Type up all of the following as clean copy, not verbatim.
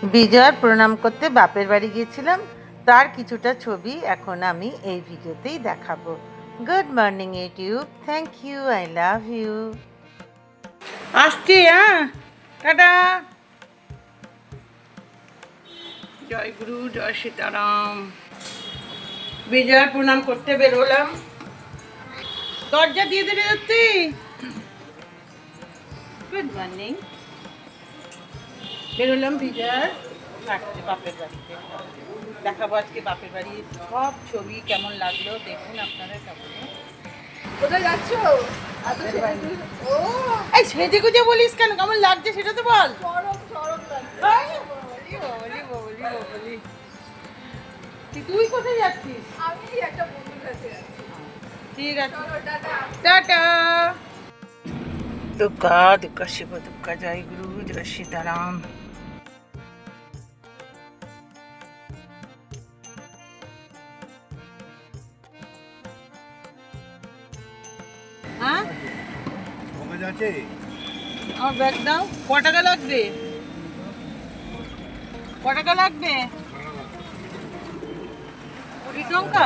বিজয়ার প্রণাম করতে বাপের বাড়ি গিয়েছিলাম, তার কিছুটা ছবি এখন আমি এই ভিডিওতেই দেখাবো। Good morning YouTube, thank you, I love you. আসছি, হ্যাঁ, টাটা। জয় গুরু, জয় সীতারাম। বিজয়ার প্রণাম করতে বেরোলাম, দরজা দিয়ে দিতে যাচ্ছি। Good morning. বেরোলাম বিজয়ার বাড়িতে, বাপের বাড়িতে। দেখাবো আজকে বাপের বাড়ির সব ছবি কেমন লাগলো দেখুন আপনারা কেমন। কোথায় যাচ্ছ? এই সেজে গুজে বলিস কেন, কেমন লাগছে সেটা তো বল। তুই কোথায় যাচ্ছিস? আমি একটা বন্ধুর কাছে যাচ্ছি। ঠিক আছে, টাটা। দুর্গা দুর্গা শিব দুর্গা, জয় গুরু, জয় সীতারাম। হ্যাঁ, আমার ব্যাগ দাও। ক টাকা লাগবে? ক টাকা লাগবে? 20 টাকা।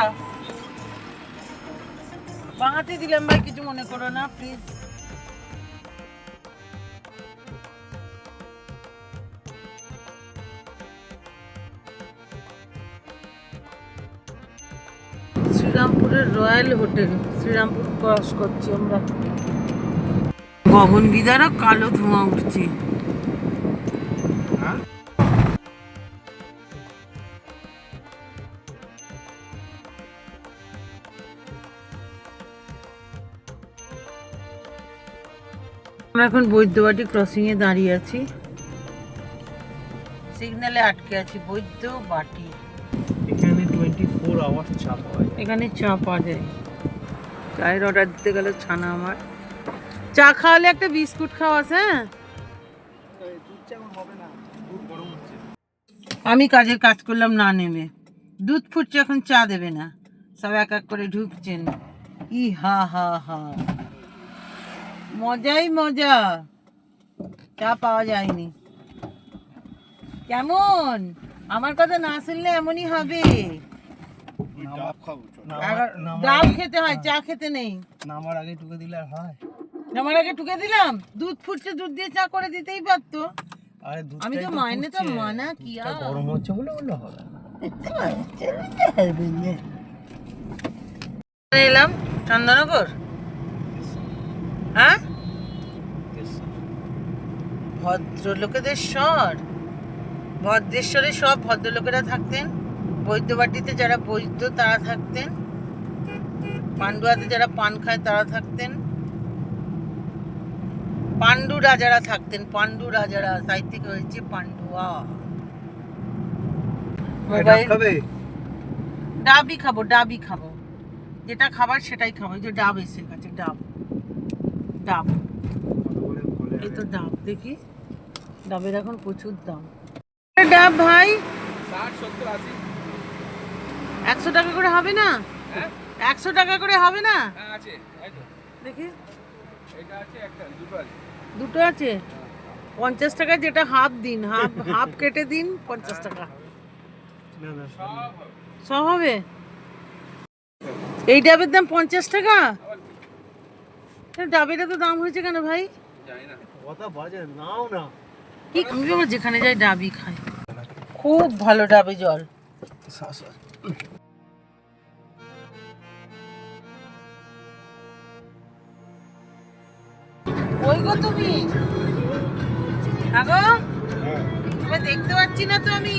বাঁহাতে দিলাম ভাই, কিছু মনে করো না প্লিজ। শ্রীরামপুরের রয়্যাল হোটেল, শ্রীরামপুর ক্রস করছি আমরা। গগন বিদারও কালো ধোঁয়া উঠছে। আমরা এখন বৈদ্যবাটি ক্রসিং এ দাঁড়িয়ে আছি, সিগন্যালে আটকে আছি। বৈদ্যবাটি, এখানে 24 আওয়ার্স চা পাওয়া যায়। এখানে চা পাওয়া যায়। চায়ের অর্ডার দিতে গেলে ছানা আমার। চা খাওয়ালে একটা বিস্কুট খাওয়াস, হ্যাঁ? আমি কাজের কাজ করলাম না নেমে, দুধ ফুটছে, এখন চা দেবে না, সব এক এক করে ঢুকছেন। ই হা হা হা, মজাই মজা। চা পাওয়া যায়নি। কেমন? আমার কথা না শুনলে এমনই হবে। ডাব খেতে হয়, চা খেতে নেই। নামার আগে টুকে দিলে আর হয়? নামার আগে টুকে দিলাম, দুধ ফুটছে, দুধ দিয়ে চা করে দিতেই পারতো। আরে আমি তো মাইনে তো মানা কি আর গরম হচ্ছে বলে বললে হবে। এলাম চন্দননগর। হ্যাঁ, ভদ্রলোকেদের স্বর, ভদ্রেশ্বরে সব ভদ্রলোকেরা থাকতেন। বৈদ্যবাটিতে যারা বৈদ্য তারা থাকতেন, পান্ডুয়াতে যারা পান খায় তারা থাকতেন, পাণ্ডু রাজারা থাকতেন, পাণ্ডু রাজারা, তাই থেকে হয়েছে পান্ডুয়া। মোবাইল ডাবই খাবো, ডাবই খাবো, যেটা খাবার সেটাই খাবো। এই যে ডাব এসে গেছে, ডাব, ডাব, এই তো ডাব। দেখি, ডাবের এখন প্রচুর দাম। ডাব ভাই 100 টাকা করে হবে না? 100 টাকা করে হবে না? দেখি, দুটো আছে। 50 টাকা, যেটা হাফ দিন, হাফ হাফ কেটে দিন, 50 টাকা সব হবে। এই ডাবের দাম 50 টাকা? ডাবের এত দাম হয়েছে কেন ভাই? কি আমি যেখানে যাই ডাবই খাই, খুব ভালো ডাবে জল। ওই গো তুমি, আগো তুমি দেখতে পাচ্ছি না তো আমি।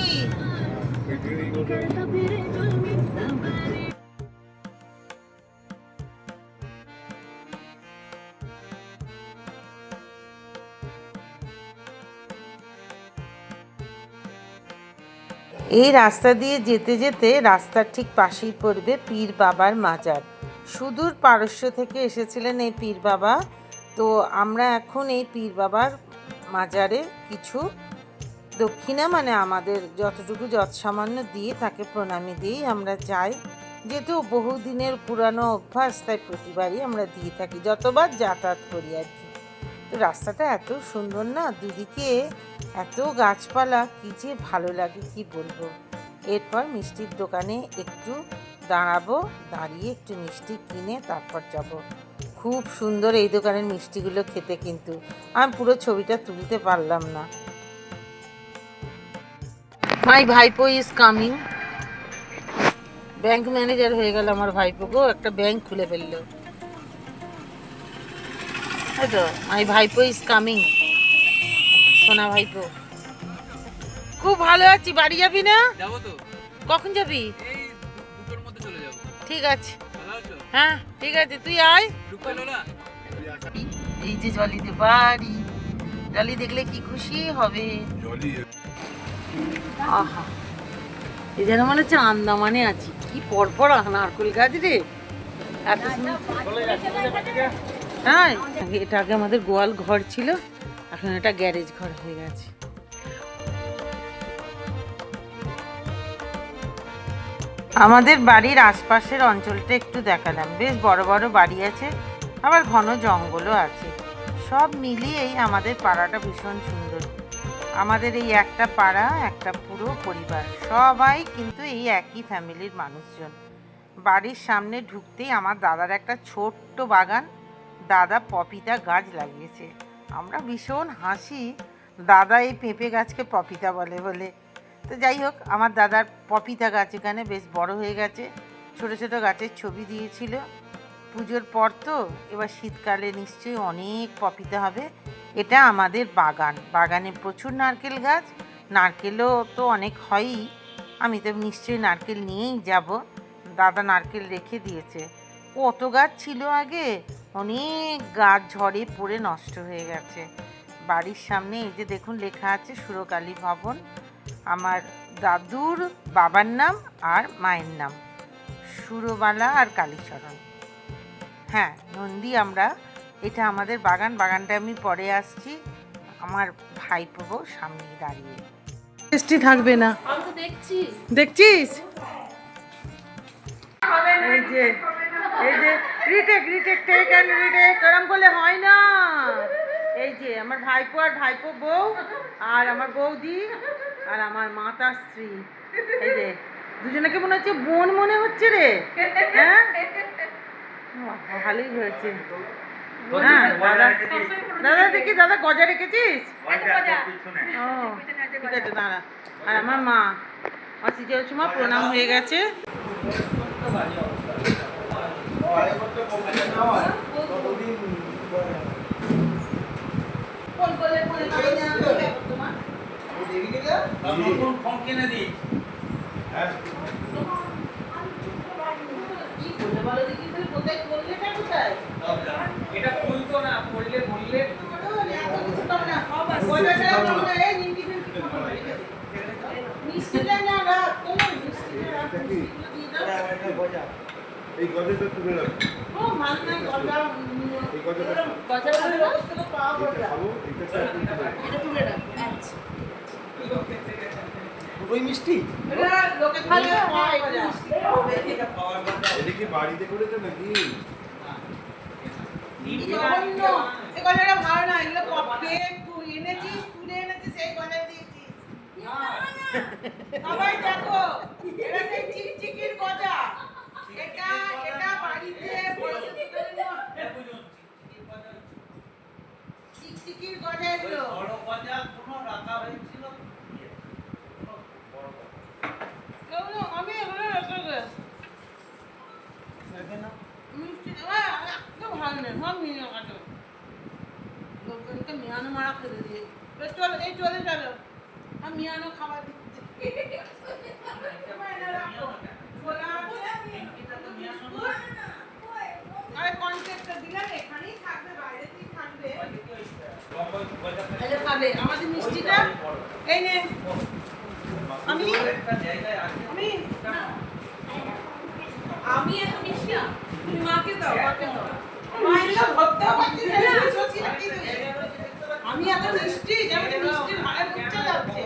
এই রাস্তা দিয়ে যেতে যেতে রাস্তার ঠিক পাশেই পড়বে পীর বাবার মাজার। সুদূর পারস্য থেকে এসেছিলেন এই পীর বাবা। তো আমরা এখন এই পীর বাবার মাজারে কিছু দক্ষিণা, মানে আমাদের যতটুকু যৎসামান্য দিয়ে তাকে প্রণামী দিয়েই আমরা যাই। যেহেতু বহুদিনের পুরানো অভ্যাস, তাই প্রতিবারই আমরা দিয়ে থাকি, যতবার যাতায়াত করি আর কি। তো রাস্তাটা এত সুন্দর না, দুদিকে এত গাছপালা, কি যে ভালো লাগে কি বলবো। এরপর মিষ্টির দোকানে একটু দাঁড়াবো, দাঁড়িয়ে একটু মিষ্টি কিনে তারপর যাব। খুব সুন্দর এই দোকানের মিষ্টিগুলো খেতে, কিন্তু আমি পুরো ছবিটা তুলতে পারলাম না। মাই ভাইপো ইজ কামিং। ব্যাংক ম্যানেজার হয়ে গেল আমার ভাইপো গো, একটা ব্যাংক খুলে ফেললো। তাই তো, মাই ভাইপো ইজ কামিং। সোনা ভাইপো, খুব ভালো আছি। বাড়ি যাবি না? যাবো তো, কখন যাবি? এই দুটোর মধ্যে চলে যাবো। ঠিক আছে, ভালো আছো? হ্যাঁ ঠিক আছে, তুই আয়। ঢুকতে হলো না? এই যে জলিতে বাড়ি, জলি দেখলে কি খুশি হবে। আহা, এই যেন মনে হচ্ছে আন্দামানে আছি। কি পরপর নারকেল গাছ রে, এত সুন্দর। হ্যাঁ, এটা আগে আমাদের গোয়াল ঘর ছিল, এখন এটা গ্যারেজ ঘর হয়ে গেছে। আমাদের বাড়ির আশপাশের অঞ্চলটা একটু দেখালাম। বেশ বড় বড় বাড়ি আছে, আবার ঘন জঙ্গলও আছে। সব মিলিয়েই আমাদের পাড়াটা ভীষণ সুন্দর। আমাদের এই একটা পাড়া, একটা পুরো পরিবার, সবাই কিন্তু এই একই ফ্যামিলির মানুষজন। বাড়ির সামনে ঢুকতেই আমার দাদার একটা ছোট্ট বাগান, দাদা পপিতা গাছ লাগিয়েছে। আমরা ভীষণ হাসি, দাদা এই পেঁপে গাছকে পপিতা বলে বলে। তো যাই হোক, আমার দাদার পপিতা গাছ এখানে বেশ বড় হয়ে গেছে। ছোট ছোট গাছের ছবি দিয়েছিল। পুজোর পর তো এবার শীতকালে নিশ্চয়ই অনেক পপিতা হবে। এটা আমাদের বাগান, বাগানে প্রচুর নারকেল গাছ, নারকেলও তো অনেক হয়ই। আমি তো নিশ্চয়ই নারকেল নিয়েই যাব। দাদা নারকেল রেখে দিয়েছে। কত গাছ ছিল আগে, অনেক গাছ ঝড়ে পড়ে নষ্ট হয়ে গেছে। বাড়ির সামনে এই যে দেখুন লেখা আছে সুরকালী ভবন। আমার দাদুর বাবার নাম আর মায়ের নাম সুরবালা আর কালীচরণ। হ্যাঁ, নন্দী আমরা। এটা আমাদের বাগান, বাগানটা আমি পরে আসছি। আমার ভাইপো সামনে দাঁড়িয়ে। টেস্টি থাকবে না, আমি তো দেখছি। দেখছিস? এই যে রিটেক টেক অ্যান্ড রিটেক এরম করলে হয় না। এই যে আমার ভাইপো আর ভাইপো বউ, আর আমার বৌদি, আর আমার মাতার স্ত্রী। এই যে দুজনকে মনে হচ্ছে বোন মনে হচ্ছে রে। হ্যাঁ, ভালোই হয়েছে। হ্যাঁ দাদা, দাদা দেখি, দাদা গজা রেখেছিস? ও ঠিক আছে, দাঁড়া। আর আমার মা, আমার সিজুমা প্রণাম হয়ে গেছে। এটা খুলতো না, পড়লে বললে এই গজাটা তুলে রাখো। এই গজাটা খাবো, এটা তুলে রাখো। ওই মিষ্টি এটা কি বাড়িতে করেছো নাকি? ভালো না, এগুলো এনেছিস, তুলে এনেছিস, এই গজা দিয়েছিস। সবাই দেখো, এটা সেই চিকচিকির গজা। এটা বাড়িতে চিকচিকির গজা এগুলো। আমি এগুলো রেখে গে মিষ্টি একদম ভালো নেই, সব মিলিয়ে কাটো। লোকজনকে মিয়ানো মারা খেতে দিয়ে চলো, এই চলে চলো, আমি মিয়ানো খাবার দিচ্ছি। আরে কনসেপ্টটা দিলাম, এখানেই থাকবে, বাইরেতেই থাকবে। খাবে আমাদের মিষ্টিটা, এই নে। আমি আমি এত মিষ্টি না, তুমি মাকে দাও, মাকে দাও। আমি এত মিষ্টি, যেমন মিষ্টির ভাড়া বুঝতে যাচ্ছে।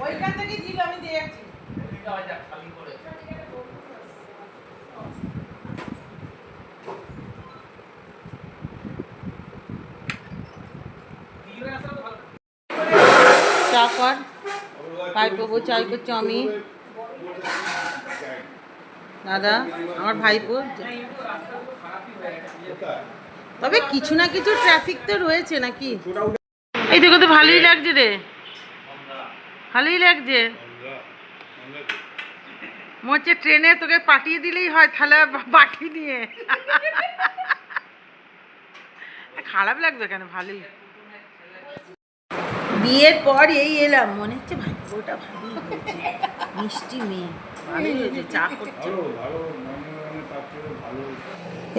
ওইখান থেকে দিল, আমি দিয়ে যাচ্ছি। চা কর। ভাইপো বউ চাই করছো, আমি দাদা আমার ভাইপো। তবে কিছু না কিছু ট্রাফিক তো রয়েছে নাকি। এই দেখো তো ভালোই লাগছে রে, ভালোই লাগছে। মনে হচ্ছে ট্রেনে তোকে পাঠিয়ে দিলেই হয় তাহলে বাটি নিয়ে। খারাপ লাগবে কেন, ভালোই। বিয়ের পর এই এলাম, মনে হচ্ছে ভাইপোটা ভালোই হয়েছে, মিষ্টি মেয়ে, ভালোই হয়েছে, চা করছে।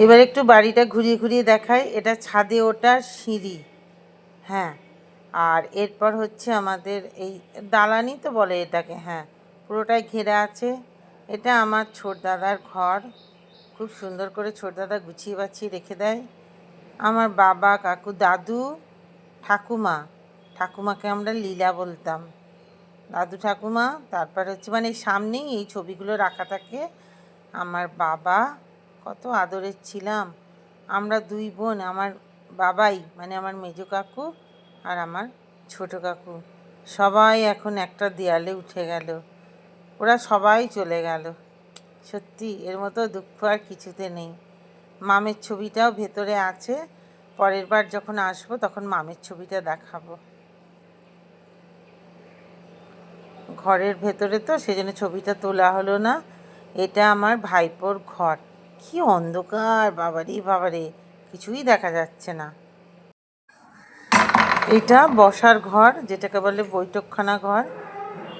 এবার একটু বাড়িটা ঘুরিয়ে ঘুরিয়ে দেখাই। এটা ছাদে ওঠার সিঁড়ি, হ্যাঁ। আর এরপর হচ্ছে আমাদের এই দালানই তো বলে এটাকে, হ্যাঁ, পুরোটাই ঘেরা আছে। এটা আমার ছোট দাদার ঘর, খুব সুন্দর করে ছোট দাদা গুছিয়ে বাছিয়ে রেখে দেয়। আমার বাবা, কাকু, দাদু, ঠাকুমা, ঠাকুমাকে আমরা লীলা বলতাম, দাদু ঠাকুমা। তারপর হচ্ছে মানে সামনেই এই ছবিগুলো রাখা থাকে। আমার বাবা, কত আদরের ছিলাম আমরা দুই বোন। আমার বাবাই মানে আমার মেজো কাকু আর আমার ছোট কাকু সবাই এখন একটা দেয়ালে উঠে গেল, ওরা সবাই চলে গেল। সত্যি এর মতো দুঃখ আর কিছুতে নেই। মামের ছবিটাও ভেতরে আছে, পরের বার যখন আসবো তখন মামের ছবিটা দেখাবো। ঘরের ভেতরে তো সেজন্য ছবিটা তোলা হলো না। এটা আমার ভাইপোর ঘর, কি অন্ধকার বাবারে বাবারে, কিছুই দেখা যাচ্ছে না। এটা বসার ঘর, যেটাকে বলে বৈঠকখানা ঘর।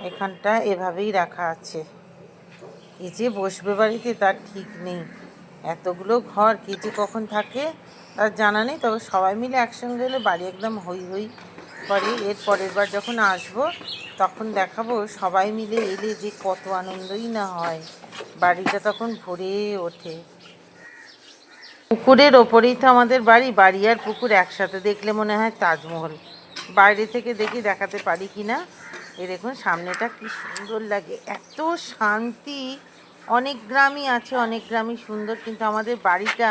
এখানটা এভাবেই রাখা আছে। কে যে বসবে বাড়িতে তার ঠিক নেই, এতগুলো ঘর কে যে কখন থাকে তার জানা নেই। তবে সবাই মিলে একসঙ্গে এলে বাড়ি একদম হই হই করে। এর পরের বার যখন আসবো তখন দেখাবো সবাই মিলে এলে যে কত আনন্দই না হয়, বাড়িটা তখন ভরে ওঠে। পুকুরের ওপরেই তো আমাদের বাড়ি, বাড়ি আর পুকুর একসাথে দেখলে মনে হয় তাজমহল। বাইরে থেকে দেখি দেখাতে পারি কি না। এই দেখুন সামনেটা কি সুন্দর লাগে, এত শান্তি। অনেক গ্রামই আছে, অনেক গ্রামই সুন্দর, কিন্তু আমাদের বাড়িটা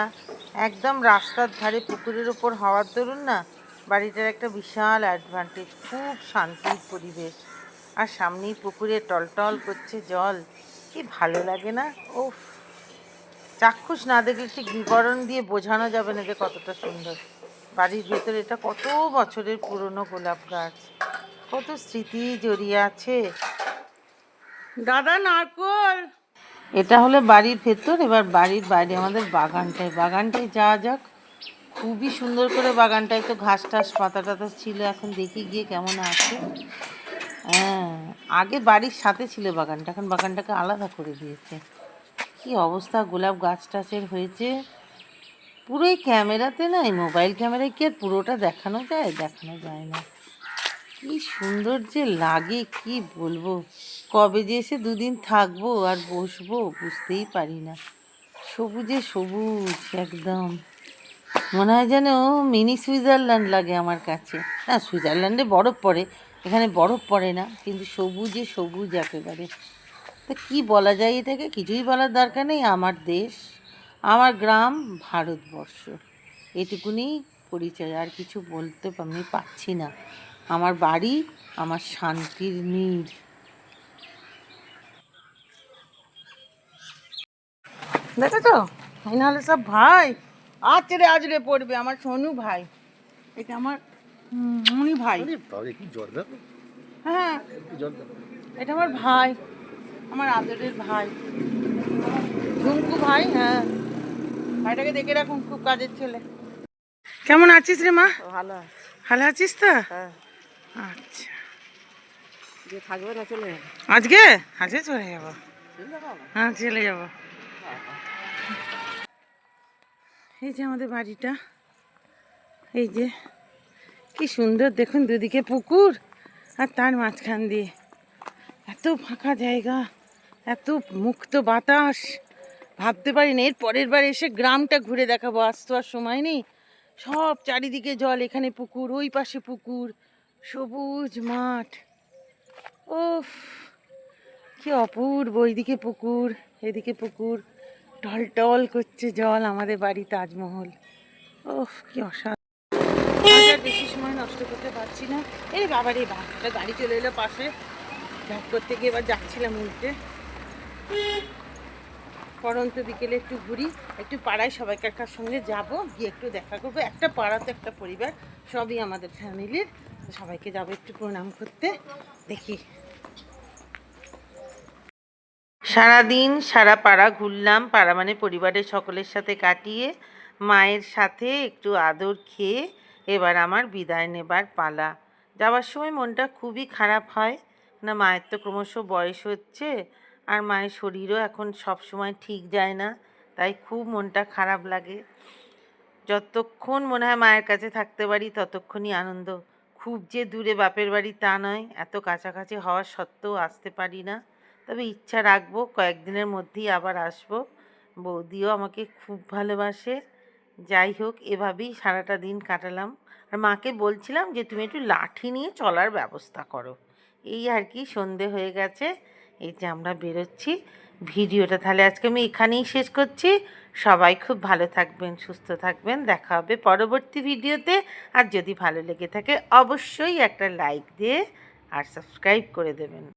একদম রাস্তার ধারে পুকুরের ওপর হওয়ার দরুন না বাড়িটার একটা বিশাল অ্যাডভান্টেজ, খুব শান্তির পরিবেশ। আর সামনেই পুকুরে টলটল করছে জল, কি ভালো লাগে না। ওফ, চাক্ষুষ না দেখলে ঠিক বিবরণ দিয়ে বোঝানো যাবে না যে কতটা সুন্দর। বাড়ির ভেতরে এটা কত বছরের পুরনো গোলাপ গাছ, কত স্মৃতি জড়িয়ে আছে। দাদা নারকোল। এটা হলো বাড়ির ভেতর, এবার বাড়ির বাইরে আমাদের বাগানটায় যাওয়া যাক। খুবই সুন্দর করে বাগানটায় তো ঘাস টাস পাতা টাতা ছিল, এখন দেখি গিয়ে কেমন আছে। হ্যাঁ, আগে বাড়ির সাথে ছিল বাগানটা, এখন বাগানটাকে আলাদা করে দিয়েছে। কি অবস্থা গোলাপ গাছ টাছের হয়েছে। পুরোই ক্যামেরাতে না, এই মোবাইল ক্যামেরায় কি আর পুরোটা দেখানো যায়? দেখানো যায় না। কি সুন্দর যে লাগে কি বলবো। কবে যে এসে দুদিন থাকবো আর বসবো বুঝতেই পারি না। সবুজে সবুজ একদম, মনে হয় যেন মিনি সুইজারল্যান্ড লাগে আমার কাছে। না, সুইজারল্যান্ডে বরফ পড়ে, এখানে বরফ পড়ে না, কিন্তু সবুজে সবুজ একেবারে। তা কি বলা যায় এটাকে, কিছুই বলার দরকার নেই। আমার দেশ, আমার গ্রাম, ভারতবর্ষ, এটুকুনি পরিচয়, আর কিছু বলতে আমি পাচ্ছি না। আমার বাড়ি, আমার শান্তির নীড়। দেখো তো, এই নাহলে সব ভাই আজরে আজরে পড়বে। আমার সোনু ভাই, এটা আমার মনি ভাই। হ্যাঁ, এটা আমার ভাই, আমার আদরের ভাই ঝুমকু ভাই। হ্যাঁ, ভাইটাকে দেখে রাখুন, খুব কাজের ছেলে। কেমন আছিস রে মা? ভালো। ভালো আছিস তো? আচ্ছা, থাকবে না চলে যাবো আজকে? আজকে চলে যাবো, হ্যাঁ চলে যাবো। এই যে আমাদের বাড়িটা, এই যে কি সুন্দর দেখুন, দুদিকে পুকুর আর তার মাঝখান দিয়ে এত ফাঁকা জায়গা, এত মুক্ত বাতাস, ভাবতে পারি না। এর পরের বার এসে গ্রামটা ঘুরে দেখাবো, আজ তো আর সময় নেই। সব চারিদিকে জল, এখানে পুকুর, ওই পাশে পুকুর, সবুজ মাঠ। ওফ, কি অপূর্ব। ওইদিকে পুকুর, এদিকে পুকুর, টলটল করছে জল। আমাদের বাড়ি তাজমহল। ওফ, কি অসাধারণ। বেশি সময় নষ্ট করতে পারছি না। এই বাবার এই বাসটা গাড়ি চলে এলো পাশে, ব্যাক করতে গিয়ে এবার যাচ্ছিলাম উল্টে। পরন্ত বিকেলে একটু ঘুরি, একটু পাড়ায় সবাইকার সঙ্গে যাব, গিয়ে একটু দেখা করবো। একটা পাড়া তো একটা পরিবার, সবই আমাদের ফ্যামিলির, সবাইকে যাবো একটু প্রণাম করতে। দেখি, সারাদিন সারা পাড়া ঘুরলাম, পাড়া মানে পরিবারের সকলের সাথে কাটিয়ে মায়ের সাথে একটু আদর খেয়ে এবার আমার বিদায় নেবার পালা। যাওয়ার সময় মনটা খুবই খারাপ হয়, না মায়ের তো ক্রমশ বয়স হচ্ছে, আর মায়ের শরীরও এখন সব সময় ঠিক যায় না, তাই খুব মনটা খারাপ লাগে। যতক্ষণ মনে হয় মায়ের কাছে থাকতে পারি ততক্ষণই আনন্দ। খুব যে দূরে বাপের বাড়ি তা নয়, এত কাছাকাছি হওয়া সত্ত্বেও আসতে পারি না। তবে ইচ্ছা রাখবো কয়েকদিনের মধ্যেই আবার আসবো। বৌদিও আমাকে খুব ভালোবাসে। যাই হোক, এভাবেই সারাটা দিন কাটালাম। আর মাকে বলছিলাম যে তুমি একটু লাঠি নিয়ে চলার ব্যবস্থা করো। এই আর কি, সন্ধে হয়ে গেছে, এই যে আমরা বেরোচ্ছি। ভিডিওটা তাহলে আজকে আমি এখানেই শেষ করছি। সবাই খুব ভালো থাকবেন, সুস্থ থাকবেন, দেখা হবে পরবর্তী ভিডিওতে। আর যদি ভালো লেগে থাকে অবশ্যই একটা লাইক দিয়ে আর সাবস্ক্রাইব করে দেবেন।